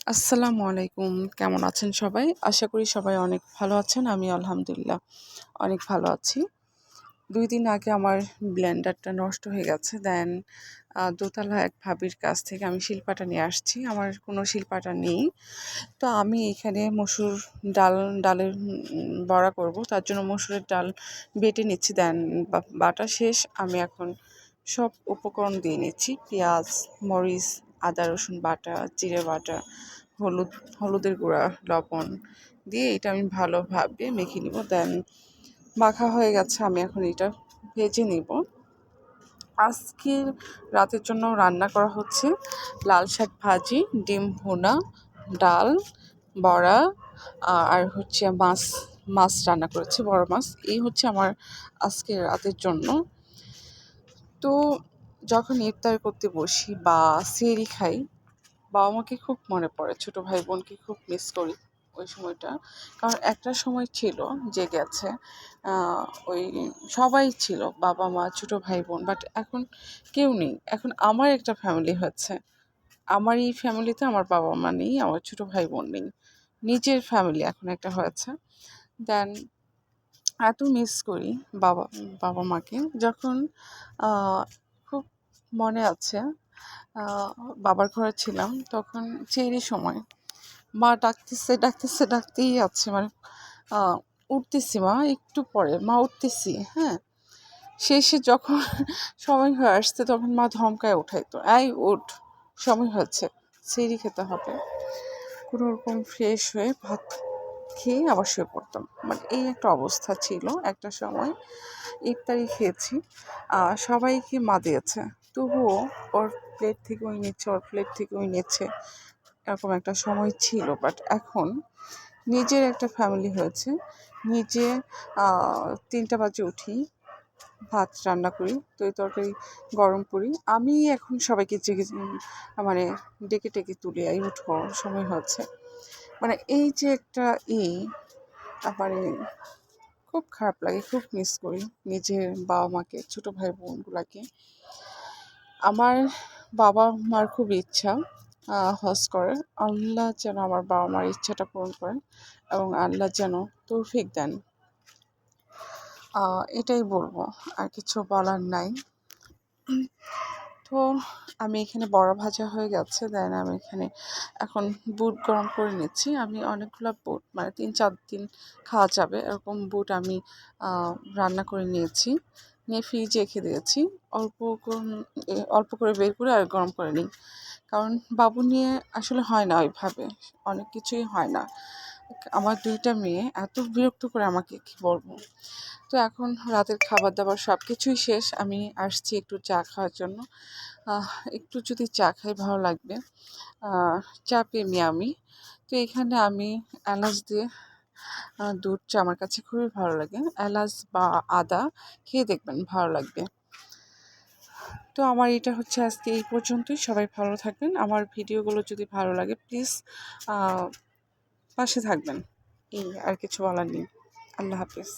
আসসালামু আলাইকুম। কেমন আছেন সবাই? আশা করি সবাই অনেক ভালো আছেন। আমি আলহামদুলিল্লাহ অনেক ভালো আছি। ২ দিন আগে আমার ব্লেন্ডারটা নষ্ট হয়ে গেছে। দেন দোতলা এক ভাবির কাছ থেকে আমি শিলপাটা নিয়ে আসছি। আমার কোনো শিলপাটা নেই। তো আমি এখানে মসুর ডালের বড়া করব। তার জন্য মসুরের ডাল বেটে নিচ্ছি। দেন বাটা শেষ। আমি এখন সব উপকরণ দিয়ে নিচ্ছি। পেঁয়াজ, মরিচ, আদা রসুন বাটা, জিরে বাটা, হলুদের গুঁড়া, লবণ দিয়ে এটা আমি ভালোভাবে মেখে নিব। দেন মাখা হয়ে গেছে, আমি এখন এটা ভেজে নিব। আজকের রাতের জন্য রান্না করা হচ্ছে লাল শাক ভাজি, ডিম ভুনা, ডাল, বড়া আর হচ্ছে মাছ রান্না করেছি, বড় মাছ। এই হচ্ছে আমার আজকের রাতের জন্য। তো যখন ইফতার করতে বসি বা সেহরি খাই, বাবা মাকে খুব মনে পড়ে, ছোটো ভাই বোনকে খুব মিস করি ওই সময়টা। কারণ একটা সময় ছিল যে গেছে, ওই সবাই ছিল, বাবা মা ছোটো ভাই বোন, বাট এখন কেউ নেই। এখন আমার একটা ফ্যামিলি হয়েছে, আমার এই ফ্যামিলিতে আমার বাবা মা নেই, আমার ছোটো ভাই বোন নেই, নিজের ফ্যামিলি এখন একটা হয়েছে। দেন এত মিস করি বাবা বাবা মাকে। যখন খুব মনে আছে, বাবার ঘরে ছিলাম তখন চেরি সময় মা ডাকতেই আছে, মানে উঠতেছি মা, একটু পরে মা উঠতেছি, হ্যাঁ। শেষে যখন সময় হয়ে আসছে তখন মা ধমকায় উঠাইতো, এই উঠ, সময় হচ্ছে, সেহরি খেতে হবে। কোনো রকম ফ্রেশ হয়ে ভাত খেয়ে আবার শুয়ে পড়তাম। মানে এই একটা অবস্থা ছিল একটা সময়। ইফতারি খেয়েছি, সবাইকে মা দিয়েছে, তবুও ওর প্লেট থেকে ওই নিচ্ছে, ওর প্লেট থেকে ওই নিচ্ছে, এরকম একটা সময় ছিল। বাট এখন নিজের একটা ফ্যামিলি হয়েছে, নিজে 3টা বাজে উঠি, ভাত রান্না করি, তরকারি গরম করি, আমি এখন সবাইকে মানে ডেকে টেকে তুলে আই, উঠো সময় হচ্ছে। মানে এই যে একটা মানে খুব খারাপ লাগে, খুব মিস করি নিজের বাবা মাকে, ছোটো ভাই বোনগুলাকে। আমার বাবা মার খুব ইচ্ছা হজ করার। আল্লাহ যেন আমার বাবা মার ইচ্ছাটা পূরণ করেন এবং আল্লাহ যেন তৌফিক দেন, এটাই বলবো, আর কিছু বলার নাই। তো আমি এখানে বড়া ভাজা হয়ে গেছে। দেন আমি এখানে এখন বুট গরম করে নিচ্ছি। আমি অনেকগুলো বুট, মানে 3-4 দিন খাওয়া যাবে এরকম বুট আমি রান্না করে নিয়েছি, নিয়ে ফ্রিজে রেখে দিয়েছি। অল্প করে বের করে আর গরম করে নিই, কারণ বাবু নিয়ে আসলে হয় না ওইভাবে, অনেক কিছুই হয় না। আমার 2টা মেয়ে এত বিরক্ত করে আমাকে, কি বলবো। তো এখন রাতের খাবার দাবার সব কিছুই শেষ, আমি আসছি একটু চা খাওয়ার জন্য। একটু যদি চা খাই ভালো লাগবে, চা প্রেমী আমি। তো এখানে আমি এলাচ দিয়ে দুধ চা আমার কাছে খুবই ভালো লাগে, এলাচ বা আদা খেয়ে দেখবেন ভালো লাগবে। তো আমার এটা হচ্ছে আজকে এই পর্যন্তই। সবাই ভালো থাকবেন। আমার ভিডিওগুলো যদি ভালো লাগে প্লিজ পাশে থাকবেন, এই আর কিছু বলার নেই। আল্লাহ হাফিজ।